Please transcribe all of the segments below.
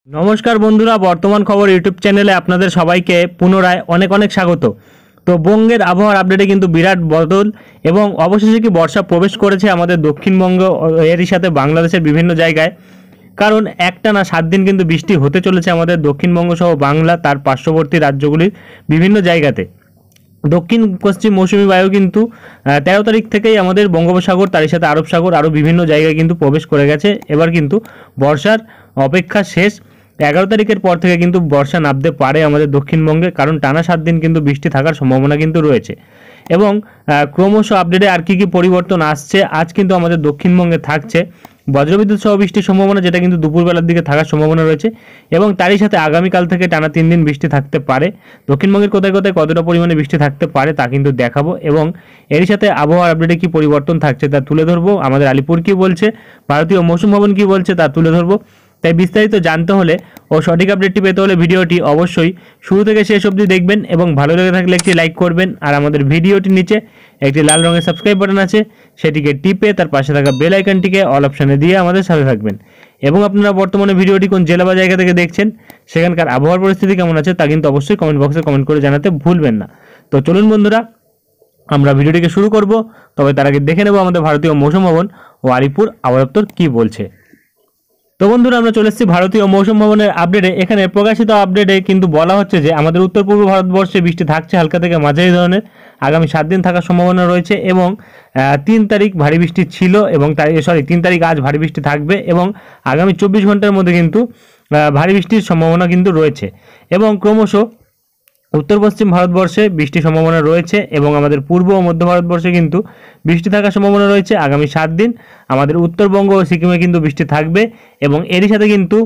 নমস্কার বন্ধুরা, বর্তমান খবর ইউটিউব চ্যানেলে আপনাদের সবাইকে পুনরায় অনেক অনেক স্বাগত। তো বঙ্গের আবহাওয়ার আপডেটে কিন্তু বিরাট বদল এবং অবশেষে কি বর্ষা প্রবেশ করেছে আমাদের দক্ষিণবঙ্গ, এরই সাথে বাংলাদেশের বিভিন্ন জায়গায়। কারণ একটানা 7 দিন কিন্তু বৃষ্টি হতে চলেছে আমাদের দক্ষিণবঙ্গ সহ বাংলা তার পার্শ্ববর্তী রাজ্যগুলির বিভিন্ন জায়গাতে। দক্ষিণ পশ্চিম মৌসুমি বায়ু কিন্তু 13 তারিখ থেকেই আমাদের বঙ্গোপসাগর তারই সাথে আরব সাগর আরও বিভিন্ন জায়গায় কিন্তু প্রবেশ করে গেছে। এবার কিন্তু বর্ষার অপেক্ষা শেষ। 11 তারিখের পর থেকে কিন্তু বর্ষা নামতে পারে আমাদের দক্ষিণবঙ্গে, কারণ টানা 7 দিন কিন্তু বৃষ্টি থাকার সম্ভাবনা কিন্তু রয়েছে। এবং ক্রমশ আপডেটে আর কি পরিবর্তন আসছে, আজ কিন্তু আমাদের দক্ষিণবঙ্গে থাকছে বজ্রবিদ্যুৎ সহ বৃষ্টির সম্ভাবনা, যেটা কিন্তু দুপুরবেলার দিকে থাকার সম্ভাবনা রয়েছে। এবং তারই সাথে আগামীকাল থেকে টানা 3 দিন বৃষ্টি থাকতে পারে। দক্ষিণবঙ্গের কোথায় কোথায় কতটা পরিমাণে বৃষ্টি থাকতে পারে তা কিন্তু দেখাবো, এবং এরই সাথে আবহাওয়ার আপডেটে কী পরিবর্তন থাকছে তা তুলে ধরবো। আমাদের আলিপুর কী বলছে, ভারতীয় মৌসুম ভবন কী বলছে তা তুলে ধরবো। তাই বিস্তারিত জানতে হলে ও সঠিক আপডেটটি পেতে হলে ভিডিওটি অবশ্যই শুরু থেকে শেষ অবধি দেখবেন, এবং ভালো লেগে থাকলে একটি লাইক করবেন। আর আমাদের ভিডিওটির নিচে একটি লাল রঙের সাবস্ক্রাইব বাটন আছে, সেটিকে টিপে তার পাশে থাকা বেল আইকনটিকে অল অপশানে দিয়ে আমাদের সাথে থাকবেন। এবং আপনারা বর্তমানে ভিডিওটি কোন জেলা বা জায়গা থেকে দেখছেন, সেখানকার আবহাওয়ার পরিস্থিতি কেমন আছে তা কিন্তু অবশ্যই কমেন্ট বক্সে কমেন্ট করে জানাতে ভুলবেন না। তো চলুন বন্ধুরা, আমরা ভিডিওটিকে শুরু করব। তবে তার আগে দেখে নেব আমাদের ভারতীয় মৌসুম ভবন ও আলিপুর আবহাওয়া দপ্তর কী বলছে। তো বন্ধুরা, আমরা চলে এসেছি ভারতীয় মৌসুম ভবনের আপডেটে। এখানে প্রকাশিত আপডেটে কিন্তু বলা হচ্ছে যে আমাদের উত্তর পূর্ব ভারতবর্ষে বৃষ্টি থাকছে হালকা থেকে মাঝারি ধরনের, আগামী 7 দিন থাকার সম্ভাবনা রয়েছে। এবং 3 তারিখ ভারী বৃষ্টি ছিল, এবং 3 তারিখ আজ ভারী বৃষ্টি থাকবে, এবং আগামী 24 ঘন্টার মধ্যে কিন্তু ভারী বৃষ্টির সম্ভাবনা কিন্তু রয়েছে। এবং ক্রমশ উত্তর পশ্চিম ভারতবর্ষে বৃষ্টির সম্ভাবনা রয়েছে, এবং আমাদের পূর্ব ও মধ্য ভারতবর্ষে কিন্তু বৃষ্টি থাকার সম্ভাবনা রয়েছে আগামী 7 দিন। আমাদের উত্তরবঙ্গ ও সিকিমে কিন্তু বৃষ্টি থাকবে, এবং এরই সাথে কিন্তু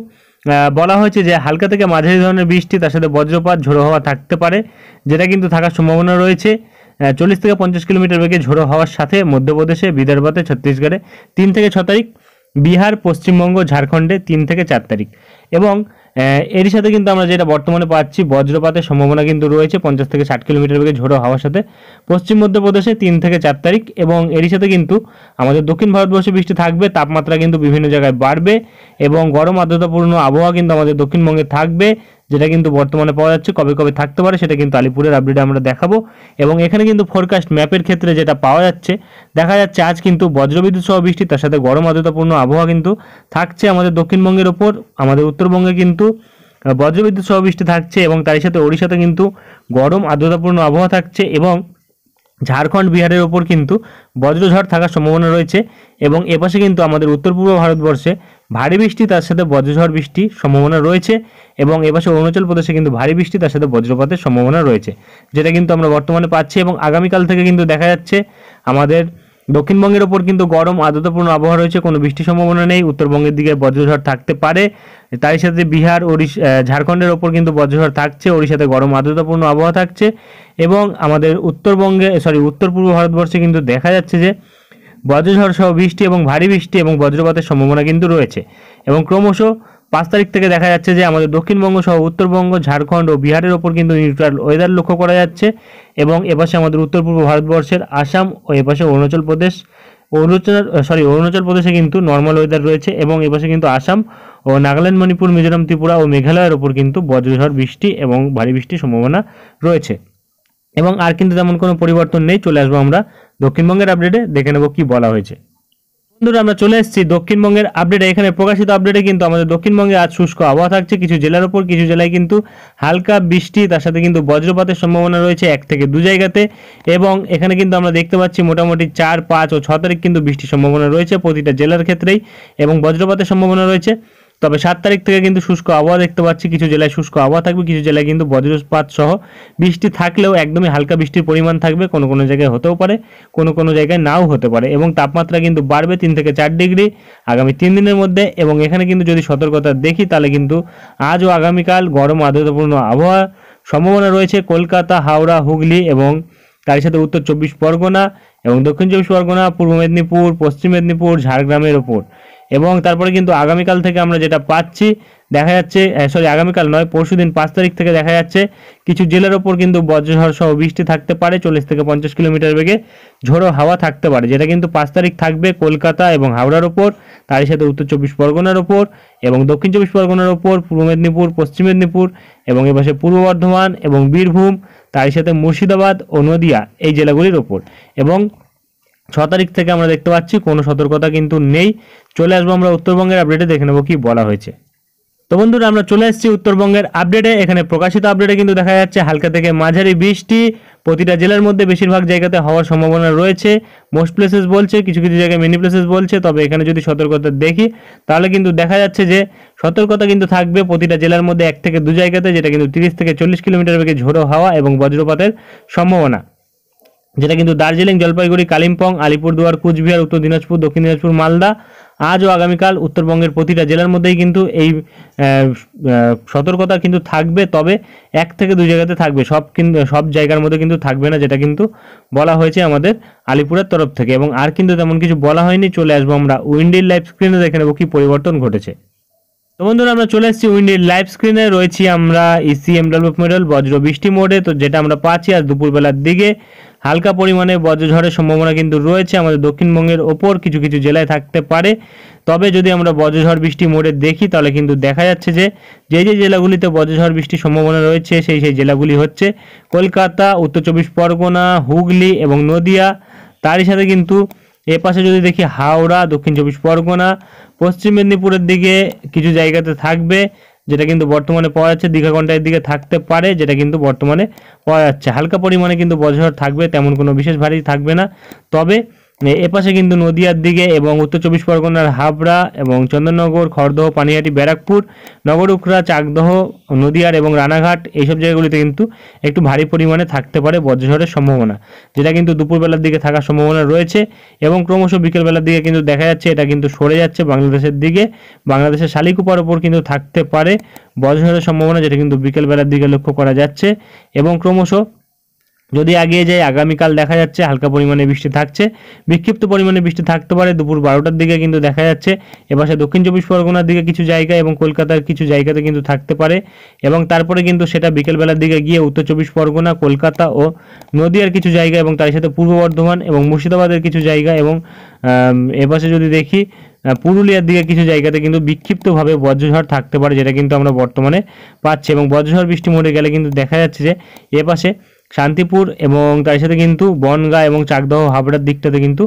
বলা হয়েছে যে হালকা থেকে মাঝারি ধরনের বৃষ্টি, তার সাথে বজ্রপাত ঝোড়ো হাওয়া থাকতে পারে, যেটা কিন্তু থাকার সম্ভাবনা রয়েছে 40 থেকে 50 কিলোমিটার বেগে ঝোড়ো হাওয়ার সাথে মধ্যপ্রদেশে, বিদর্ভতে, ছত্তিশগড়ে 3 থেকে 6 তারিখ, বিহার, পশ্চিমবঙ্গ, ঝাড়খণ্ডে 3 থেকে 4 তারিখ। এবং এর সাথে কিন্তু আমরা যেটা বর্তমানে পাচ্ছি, বজ্রপাতের সম্ভাবনা কিন্তু রয়েছে 50 থেকে 60 কিলোমিটার বেগে ঝোড়ো হাওয়ার সাথে পশ্চিম মধ্যপ্রদেশে 3 থেকে 4 তারিখ। এবং এর সাথে কিন্তু আমাদের দক্ষিণ ভারতবর্ষে বৃষ্টি থাকবে, তাপমাত্রা কিন্তু বিভিন্ন জায়গায় বাড়বে, এবং গরম আর্দ্রতাপূর্ণ আবহাওয়া কিন্তু আমাদের দক্ষিণবঙ্গে থাকবে, যেটা কিন্তু বর্তমানে পাওয়া যাচ্ছে। কবে কবে থাকতে পারে সেটা কিন্তু আলিপুরের আপডেটে আমরা দেখাবো। এবং এখানে কিন্তু ফোরকাস্ট ম্যাপের ক্ষেত্রে যেটা পাওয়া যাচ্ছে, দেখা যাচ্ছে আজ কিন্তু বজ্রবিদ্যুৎ সহ বৃষ্টি, তার সাথে গরম আর্দ্রতাপূর্ণ আবহাওয়া কিন্তু থাকছে আমাদের দক্ষিণবঙ্গের ওপর। আমাদের উত্তরবঙ্গে কিন্তু বজ্রবিদ্যুৎ সহ বৃষ্টি থাকছে, এবং তার সাথে ওড়িশাতে কিন্তু গরম আর্দ্রতাপূর্ণ আবহাওয়া থাকছে, এবং ঝাড়খণ্ড, বিহারের ওপর কিন্তু বজ্রঝড় থাকার সম্ভাবনা রয়েছে। এবং এপাশে কিন্তু আমাদের উত্তর পূর্ব ভারতবর্ষে ভারী বৃষ্টি, তার সাথে বজ্রঝড় বৃষ্টির সম্ভাবনা রয়েছে। এবং এপাশে অরুণাচল প্রদেশে কিন্তু ভারী বৃষ্টি, তার সাথে বজ্রপাতের সম্ভাবনা রয়েছে, যেটা কিন্তু আমরা বর্তমানে পাচ্ছি। এবং আগামীকাল থেকে কিন্তু দেখা যাচ্ছে আমাদের দক্ষিণবঙ্গের ওপর কিন্তু গরম আর্দ্রতাপূর্ণ আবহাওয়া রয়েছে, কোনো বৃষ্টির সম্ভাবনা নেই। উত্তরবঙ্গের দিকে বজ্রঝড় থাকতে পারে, তার সাথে বিহার, ঝাড়খণ্ডের ওপর কিন্তু বজ্রঝড় থাকছে, ওড়িশাতে গরম আর্দ্রতাপূর্ণ আবহাওয়া থাকছে। এবং আমাদের উত্তর পূর্ব ভারতবর্ষে কিন্তু দেখা যাচ্ছে যে বজ্রঝড় সহ বৃষ্টি এবং ভারী বৃষ্টি এবং বজ্রপাতের সম্ভাবনা কিন্তু রয়েছে। এবং ক্রমশ 5 তারিখ থেকে দেখা যাচ্ছে যে আমাদের দক্ষিণবঙ্গ সহ উত্তরবঙ্গ, ঝাড়খণ্ড ও বিহারের ওপর কিন্তু নিউট্রাল ওয়েদার লক্ষ্য করা যাচ্ছে। এবং এপাশে আমাদের উত্তর পূর্ব ভারতবর্ষের আসাম ও এপাশে অরুণাচল প্রদেশে কিন্তু নর্মাল ওয়েদার রয়েছে। এবং এপাশে কিন্তু আসাম ও নাগাল্যান্ড, মণিপুর, মিজোরাম, ত্রিপুরা ও মেঘালয়ের ওপর কিন্তু বজ্রঝড় বৃষ্টি এবং ভারী বৃষ্টির সম্ভাবনা রয়েছে। এবং আর কিন্তু তেমন কোনো পরিবর্তন নেই। চলে আসবো আমরা দক্ষিণবঙ্গের আপডেটে, দেখে নেব কি বলা হয়েছে। বন্ধুরা, আমরা চলে এসেছি দক্ষিণবঙ্গের আপডেটে। এখানে প্রকাশিত আপডেটে কিন্তু আমাদের দক্ষিণবঙ্গে আজ শুষ্ক আবহাওয়া থাকছে কিছু জেলার ওপর, কিছু জেলায় কিন্তু হালকা বৃষ্টি, তার সাথে কিন্তু বজ্রপাতের সম্ভাবনা রয়েছে 1 থেকে 2 জায়গাতে। এবং এখানে কিন্তু আমরা দেখতে পাচ্ছি মোটামুটি 4, 5 ও 6 তারিখ কিন্তু বৃষ্টির সম্ভাবনা রয়েছে প্রতিটা জেলার ক্ষেত্রেই, এবং বজ্রপাতের সম্ভাবনা রয়েছে। তবে 7 তারিখ থেকে কিন্তু শুষ্ক আবহাওয়া দেখতে পাচ্ছি, কিছু জেলায় শুষ্ক আবহাওয়া থাকবে, কিছু জেলায় কিন্তু বজ্রপাত সহ বৃষ্টি থাকলেও একদমই হালকা বৃষ্টির পরিমাণ থাকবে, কোনো কোনো জায়গায় হতেও পারে, কোনো কোনো জায়গায় নাও হতে পারে। এবং তাপমাত্রা কিন্তু বাড়বে 3 থেকে 4 ডিগ্রি আগামী 3 দিনের মধ্যে। এবং এখানে কিন্তু যদি সতর্কতা দেখি, তাহলে কিন্তু আজ ও আগামীকাল গরম আর্দ্রতাপূর্ণ আবহাওয়া সম্ভাবনা রয়েছে কলকাতা, হাওড়া, হুগলি এবং তার সাথে উত্তর 24 পরগনা এবং দক্ষিণ 24 পরগনা, পূর্ব মেদিনীপুর, পশ্চিম মেদিনীপুর, ঝাড়গ্রামের ওপর। এবং তারপরে কিন্তু আগামীকাল থেকে আমরা যেটা পাচ্ছি দেখা যাচ্ছে, আগামীকাল নয়, পরশুদিন 5 তারিখ থেকে দেখা যাচ্ছে কিছু জেলার ওপর কিন্তু বজ্রঝড় সহ বৃষ্টি থাকতে পারে, 40 থেকে 50 কিলোমিটার বেগে ঝোড়ো হাওয়া থাকতে পারে, যেটা কিন্তু 5 তারিখ থাকবে কলকাতা এবং হাওড়ার ওপর, তারই সাথে উত্তর 24 পরগনার ওপর এবং দক্ষিণ 24 পরগনার ওপর, পূর্ব মেদিনীপুর, পশ্চিম মেদিনীপুর এবং এপাশে পূর্ব বর্ধমান এবং বীরভূম, তারই সাথে মুর্শিদাবাদ ও নদিয়া এই জেলাগুলির ওপর। এবং 6 তারিখ থেকে আমরা দেখতে পাচ্ছি কোনো সতর্কতা কিন্তু নেই। চলে আসবো আমরা উত্তরবঙ্গের আপডেটে, দেখে নেবো কি বলা হয়েছে। তো বন্ধুরা আমরা চলে এসেছি উত্তরবঙ্গের আপডেটে। এখানে প্রকাশিত আপডেটে কিন্তু দেখা যাচ্ছে হালকা থেকে মাঝারি বৃষ্টি প্রতিটা জেলার মধ্যে বেশিরভাগ জায়গাতে হওয়ার সম্ভাবনা রয়েছে। মোস্ট প্লেসেস বলছে, কিছু কিছু জায়গায় মেনি প্লেসেস বলছে, তবে এখানে যদি সতর্কতা দেখি তাহলে কিন্তু দেখা যাচ্ছে যে সতর্কতা কিন্তু থাকবে প্রতিটা জেলার মধ্যে 1 থেকে 2 জায়গাতে, যেটা কিন্তু 30 থেকে 40 কিলোমিটার বেগে ঝোড়ো হাওয়া এবং বজ্রপাতের সম্ভাবনা, যেটা কিন্তু দার্জিলিং, জলপাইগুড়ি, কালিম্পং, আলিপুরদুয়ার, কুচবিহার, উত্তর দিনাজপুর, দক্ষিণ দিনাজপুর, মালদা, আজ ও আগামীকাল উত্তরবঙ্গের প্রতিটা জেলার মধ্যেই কিন্তু এই সতর্কতা কিন্তু থাকবে। তবে 1 থেকে 2 জায়গাতে থাকবে, সব জায়গার মধ্যে কিন্তু থাকবে না, যেটা কিন্তু বলা হয়েছে আমাদের আলিপুরের তরফ থেকে। এবং আর কিন্তু তেমন কিছু বলা হয়নি। চলে আসবো আমরা উইন্ডির লাইভ স্ক্রিনে, দেখে নেবো কি পরিবর্তন ঘটেছে। তো বন্ধুরা আমরা চলে এসেছি উইন্ডির লাইভ স্ক্রিনে, রয়েছি আমরা ECMW মডেল বজ্র বৃষ্টি মোডে। তো যেটা আমরা পাচ্ছি আজ দুপুরবেলার দিকে হালকা পরিমাণে বজ্রঝড়ের সম্ভাবনা কিন্তু রয়েছে আমাদের দক্ষিণবঙ্গের ওপর, কিছু কিছু জেলায় থাকতে পারে। তবে যদি আমরা বজ্রঝড় বৃষ্টি মোডে দেখি তাহলে কিন্তু দেখা যাচ্ছে যে যে জেলাগুলিতে বজ্রঝড় বৃষ্টির সম্ভাবনা রয়েছে সেই জেলাগুলি হচ্ছে কলকাতা, উত্তর 24 পরগনা, হুগলি এবং নদিয়া। তারই সাথে কিন্তু এপাশে যদি দেখি হাওড়া, দক্ষিণ 24 পরগনা, পশ্চিম মেদিনীপুরের দিকে কিছু জায়গাতে থাকবে, যেটা কিন্তু বর্তমানে পাওয়া যাচ্ছে। দীঘাকণ্ঠের দিকে থাকতে পারে, যেটা কিন্তু বর্তমানে পাওয়া যাচ্ছে। হালকা পরিমাণে কিন্তু বজ্রঝড় থাকবে, তেমন কোনো বিশেষ ভারী থাকবে না। তবে এপাশে কিন্তু নদিয়ার দিকে এবং উত্তর 24 পরগনার হাবড়া এবং চন্দননগর, খড়দহ, পানিহাটি, ব্যারাকপুর, নগরুকরা, চাকদহ, নদিয়ার এবং রানাঘাট এইসব জায়গাগুলিতে কিন্তু একটু ভারী পরিমাণে থাকতে পারে বজ্রঝড়ের সম্ভাবনা, যেটা কিন্তু দুপুরবেলার দিকে থাকার সম্ভাবনা রয়েছে। এবং ক্রমশ বিকেলবেলার দিকে কিন্তু দেখা যাচ্ছে এটা কিন্তু সরে যাচ্ছে বাংলাদেশের দিকে, বাংলাদেশের শালিকুপার ওপর কিন্তু থাকতে পারে বজ্রঝড়ের সম্ভাবনা, যেটা কিন্তু বিকেলবেলার দিকে লক্ষ্য করা যাচ্ছে। এবং ক্রমশ যদি এগিয়ে যায় আগামীকাল দেখা যাচ্ছে হালকা পরিমাণে বৃষ্টি থাকছে, বিক্ষিপ্ত পরিমাণে বৃষ্টি থাকতে পারে দুপুর 12টার দিকে কিন্তু দেখা যাচ্ছে এপাশে দক্ষিণ 24 পরগনার দিকে কিছু জায়গা এবং কলকাতার কিছু জায়গাতে কিন্তু থাকতে পারে। এবং তারপরে কিন্তু সেটা বিকেলবেলার দিকে গিয়ে উত্তর 24 পরগনা, কলকাতা ও নদিয়ার কিছু জায়গা এবং তার সাথে পূর্ব বর্ধমান এবং মুর্শিদাবাদের কিছু জায়গা এবং এপাশে যদি দেখি পুরুলিয়ার দিকে কিছু জায়গাতে কিন্তু বিক্ষিপ্তভাবে বজ্রঝড় থাকতে পারে, যেটা কিন্তু আমরা বর্তমানে পাচ্ছি। এবং বজ্রঝড় বৃষ্টি মোড়ে গেলে কিন্তু দেখা যাচ্ছে যে এপাশে শান্তিপুর এবং তার সাথে কিন্তু বনগাঁ এবং চাকদহ, হাবড়ার দিকটাতে কিন্তু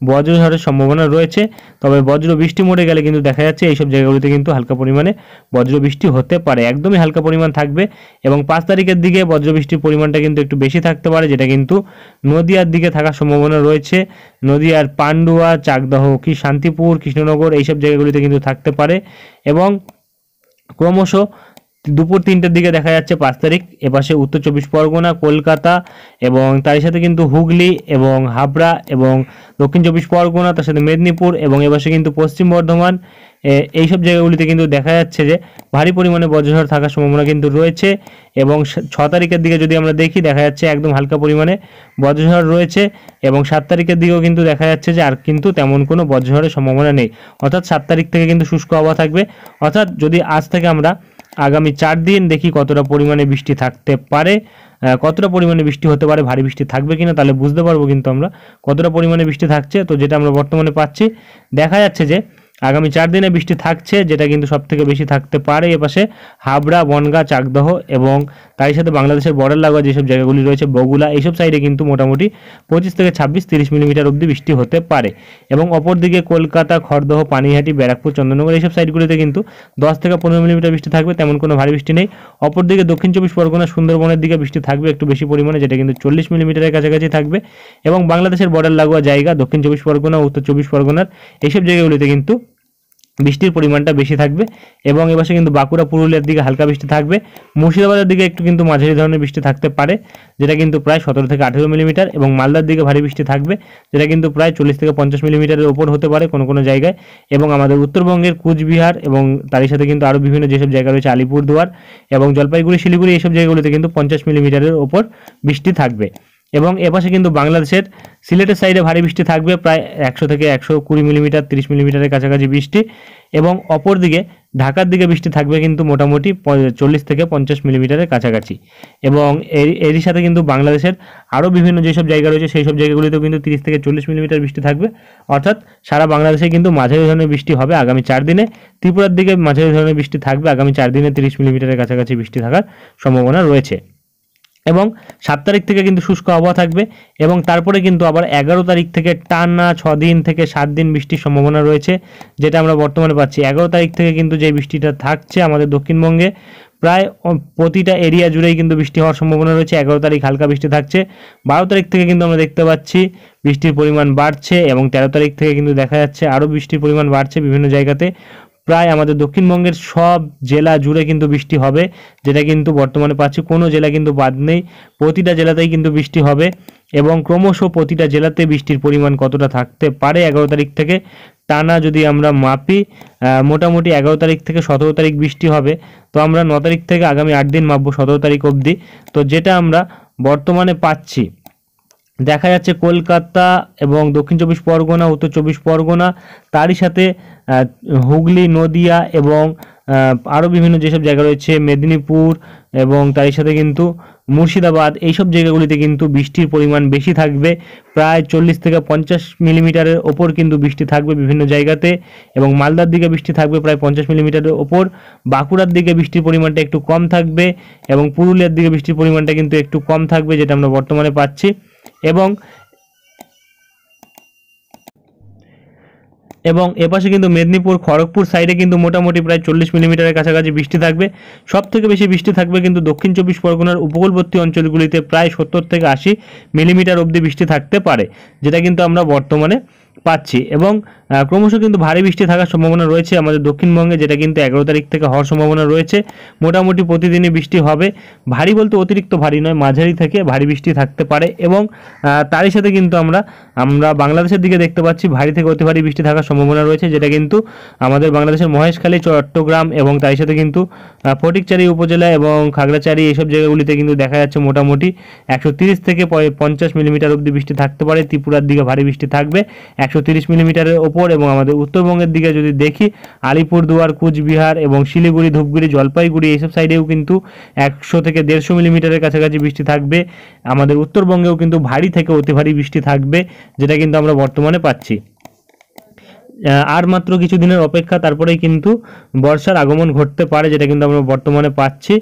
বজ্রঝড়ের সম্ভাবনা রয়েছে। তবে বজ্র বৃষ্টি মোড়ে গেলে কিন্তু দেখা যাচ্ছে এইসব জায়গাগুলিতে কিন্তু হালকা পরিমাণে বজ্র বৃষ্টি হতে পারে, একদমই হালকা পরিমাণ থাকবে। এবং 5 তারিখের দিকে বজ্র বৃষ্টির পরিমাণটা কিন্তু একটু বেশি থাকতে পারে, যেটা কিন্তু নদিয়ার দিকে থাকার সম্ভাবনা রয়েছে। নদিয়ার পান্ডুয়া, চাকদহ, কি শান্তিপুর, কৃষ্ণনগর এইসব জায়গাগুলিতে কিন্তু থাকতে পারে। এবং ক্রমশ দুপুর 3টের দিকে দেখা যাচ্ছে 5 তারিখ এপাশে উত্তর 24 পরগনা, কলকাতা এবং তার সাথে কিন্তু হুগলি এবং হাবড়া এবং দক্ষিণ 24 পরগনা, তার সাথে মেদিনীপুর এবং এপাশে কিন্তু পশ্চিম বর্ধমান এইসব জায়গাগুলিতে কিন্তু দেখা যাচ্ছে যে ভারী পরিমাণে বজ্রঝড় থাকার সম্ভাবনা কিন্তু রয়েছে। এবং 6 তারিখের দিকে যদি আমরা দেখি দেখা যাচ্ছে একদম হালকা পরিমাণে বজ্রঝড় রয়েছে। এবং 7 তারিখের দিকেও কিন্তু দেখা যাচ্ছে যে আর কিন্তু তেমন কোনো বজ্রঝড়ের সম্ভাবনা নেই, অর্থাৎ 7 তারিখ থেকে কিন্তু শুষ্ক আবহাওয়া থাকবে। অর্থাৎ যদি আজ থেকে আমরা আগামী 4 দিন দেখি কতটা পরিমাণে বৃষ্টি থাকতে পারে, কতটা পরিমাণে বৃষ্টি হতে পারে, ভারী বৃষ্টি থাকবে কিনা, তাহলে বুঝতে পারবো কিন্তু আমরা কতটা পরিমাণে বৃষ্টি থাকছে। তো যেটা আমরা বর্তমানে পাচ্ছি দেখা যাচ্ছে যে আগামী 4 দিনে বৃষ্টি থাকছে, যেটা কিন্তু সব থেকে বেশি থাকতে পারে এপাশে হাবড়া, বনগাঁ, চাকদহ এবং তার সাথে বাংলাদেশের বর্ডার লাগোয়া যেসব জায়গাগুলি রয়েছে বগুলা, এইসব সাইডে কিন্তু মোটামুটি 25 থেকে 26-30 মিলিমিটার অবধি বৃষ্টি হতে পারে। এবং অপরদিকে কলকাতা, খড়দহ, পানিহাটি, ব্যারাকপুর, চন্দননগর এইসব সাইডগুলিতে কিন্তু 10 থেকে 15 মিলিমিটার বৃষ্টি থাকবে, তেমন কোনো ভারী বৃষ্টি নেই। অপরদিকে দক্ষিণ 24 পরগনা, সুন্দরবনের দিকে বৃষ্টি থাকবে একটু বেশি পরিমাণে, যেটা কিন্তু 40 মিলিমিটারের কাছাকাছি থাকবে। এবং বাংলাদেশের বর্ডার লাগোয়া জায়গা দক্ষিণ 24 পরগনা, উত্তর 24 পরগনার এইসব জায়গাগুলিতে কিন্তু বৃষ্টির পরিমাণটা বেশি থাকবে। এবং এপাশে কিন্তু বাঁকুড়া, পুরুলিয়ার দিকে হালকা বৃষ্টি থাকবে, মুর্শিদাবাদের দিকে একটু কিন্তু মাঝারি ধরনের বৃষ্টি থাকতে পারে, যেটা কিন্তু প্রায় 17 থেকে 18 মিলিমিটার। এবং মালদার দিকে ভারী বৃষ্টি থাকবে, যেটা কিন্তু প্রায় 40 থেকে 50 মিলিমিটারের ওপর হতে পারে কোনো কোনো জায়গায়। এবং আমাদের উত্তরবঙ্গের কুচবিহার এবং তারই সাথে কিন্তু আরও বিভিন্ন যেসব জায়গা রয়েছে আলিপুরদুয়ার এবং জলপাইগুড়ি, শিলিগুড়ি এইসব জায়গাগুলিতে কিন্তু 50 মিলিমিটারের ওপর বৃষ্টি থাকবে। এবং এপাশে কিন্তু বাংলাদেশের সিলেটের সাইডে ভারী বৃষ্টি থাকবে, প্রায় 100 থেকে 120 মিলিমিটার 30 মিলিমিটারের কাছাকাছি বৃষ্টি। এবং অপরদিকে ঢাকার দিকে বৃষ্টি থাকবে কিন্তু মোটামুটি 40 থেকে 50 মিলিমিটারের কাছাকাছি। এবং এরই সাথে কিন্তু বাংলাদেশের আরও বিভিন্ন যেসব জায়গা রয়েছে সেই সব জায়গাগুলিতেও কিন্তু 30 থেকে 40 মিলিমিটার বৃষ্টি থাকবে। অর্থাৎ সারা বাংলাদেশে কিন্তু মাঝারি ধরনের বৃষ্টি হবে আগামী 4 দিনে। ত্রিপুরার দিকে মাঝারি ধরনের বৃষ্টি থাকবে, আগামী 4 দিনে 30 মিলিমিটারের কাছাকাছি বৃষ্টি থাকার সম্ভাবনা রয়েছে। এবং 7 তারিখ থেকে কিন্তু শুষ্ক আবহাওয়া থাকবে এবং তারপরে কিন্তু আবার 11 তারিখ থেকে টানা 6 দিন থেকে 7 দিন বৃষ্টির সম্ভাবনা রয়েছে, যেটা আমরা বর্তমানে পাচ্ছি। 11 তারিখ থেকে কিন্তু যে বৃষ্টিটা থাকছে আমাদের দক্ষিণবঙ্গে প্রায় প্রতিটা এরিয়া জুড়েই কিন্তু বৃষ্টি হওয়ার সম্ভাবনা রয়েছে। 11 তারিখ হালকা বৃষ্টি থাকছে, 12 তারিখ থেকে কিন্তু আমরা দেখতে পাচ্ছি বৃষ্টির পরিমাণ বাড়ছে এবং 13 তারিখ থেকে কিন্তু দেখা যাচ্ছে আরও বৃষ্টির পরিমাণ বাড়ছে বিভিন্ন জায়গাতে। প্রায় আমাদের দক্ষিণবঙ্গের সব জেলা জুড়ে কিন্তু বৃষ্টি হবে, যেটা কিন্তু বর্তমানে পাচ্ছি। কোনো জেলা কিন্তু বাদ নেই, প্রতিটা জেলাতেই কিন্তু বৃষ্টি হবে এবং ক্রমশ প্রতিটা জেলাতে বৃষ্টির পরিমাণ কতটা থাকতে পারে 11 তারিখ থেকে টানা যদি আমরা মাপি, মোটামুটি 11 তারিখ থেকে 17 তারিখ বৃষ্টি হবে। তো আমরা 9 তারিখ থেকে আগামী 8 দিন মাপবো 17 তারিখ অবধি। তো যেটা আমরা বর্তমানে পাচ্ছি, দেখা যাচ্ছে কলকাতা এবং দক্ষিণ 24 পরগনা, উত্তর 24 পরগনা, তারই সাথে হুগলি, নদিয়া এবং আরও বিভিন্ন যেসব জায়গা রয়েছে মেদিনীপুর এবং তারই সাথে কিন্তু মুর্শিদাবাদ, এইসব জায়গাগুলিতে কিন্তু বৃষ্টির পরিমাণ বেশি থাকবে। প্রায় 40 থেকে 50 মিলিমিটারের ওপর কিন্তু বৃষ্টি থাকবে বিভিন্ন জায়গাতে। এবং মালদার দিকে বৃষ্টি থাকবে প্রায় 50 মিলিমিটারের ওপর। বাঁকুড়ার দিকে বৃষ্টির পরিমাণটা একটু কম থাকবে এবং পুরুলিয়ার দিকে বৃষ্টির পরিমাণটা কিন্তু একটু কম থাকবে, যেটা আমরা বর্তমানে পাচ্ছি। এবং এপাশে কিন্তু মেদিনীপুর, খড়গপুর সাইডে কিন্তু মোটামুটি প্রায় 40 মিলিমিটারের কাছাকাছি বৃষ্টি থাকবে। সব থেকে বেশি বৃষ্টি থাকবে কিন্তু দক্ষিণ 24 পরগনার উপকূলবর্তী অঞ্চলগুলিতে, প্রায় 70 থেকে 80 মিলিমিটার অবধি বৃষ্টি থাকতে পারে, যেটা কিন্তু আমরা বর্তমানে পাচ্ছি। এবং ক্রমশ কিন্তু ভারী বৃষ্টি থাকার সম্ভাবনা রয়েছে আমাদের দক্ষিণবঙ্গে, যেটা কিন্তু 11 তারিখ থেকে হওয়ার সম্ভাবনা রয়েছে। মোটামুটি প্রতিদিনই বৃষ্টি হবে, ভারী বলতে অতিরিক্ত ভারী নয়, মাঝারি থেকে ভারী বৃষ্টি থাকতে পারে। এবং তারই সাথে কিন্তু আমরা বাংলাদেশের দিকে দেখতে পাচ্ছি ভারী থেকে অতি ভারী বৃষ্টি থাকার সম্ভাবনা রয়েছে, যেটা কিন্তু আমাদের বাংলাদেশের মহেশখালী, চট্টগ্রাম এবং তারই সাথে কিন্তু ফটিকচারি উপজেলা এবং খাগড়াছড়ি এইসব জায়গাগুলিতে কিন্তু দেখা যাচ্ছে মোটামুটি 130 থেকে 50 মিলিমিটার অবধি বৃষ্টি থাকতে পারে। ত্রিপুরার দিকে ভারী বৃষ্টি থাকবে 130 মিলিমিটারের ওপর। এবং আমাদের উত্তরবঙ্গের দিকে যদি দেখি, আলিপুরদুয়ার, কুচবিহার এবং শিলিগুড়ি, ধূপগুড়ি, জলপাইগুড়ি এইসব সাইডেও কিন্তু 100 থেকে 150 মিলিমিটারের কাছাকাছি বৃষ্টি থাকবে। আমাদের উত্তরবঙ্গেও কিন্তু ভারী থেকে অতি ভারী বৃষ্টি থাকবে, যেটা কিন্তু আমরা বর্তমানে পাচ্ছি। আর মাত্র কিছু দিনের অপেক্ষা, তারপরেই কিন্তু বর্ষার আগমন ঘটতে পারে, যেটা কিন্তু আমরা বর্তমানে পাচ্ছি।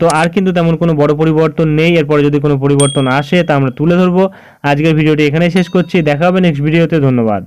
তো আর কিন্তু তেমন কোনো বড় পরিবর্তন নেই। এরপরে যদি কোনো পরিবর্তন আসে তা আমরা তুলে ধরবো। আজকের ভিডিওটি এখানেই শেষ করছি, দেখা হবে নেক্সট ভিডিওতে। ধন্যবাদ।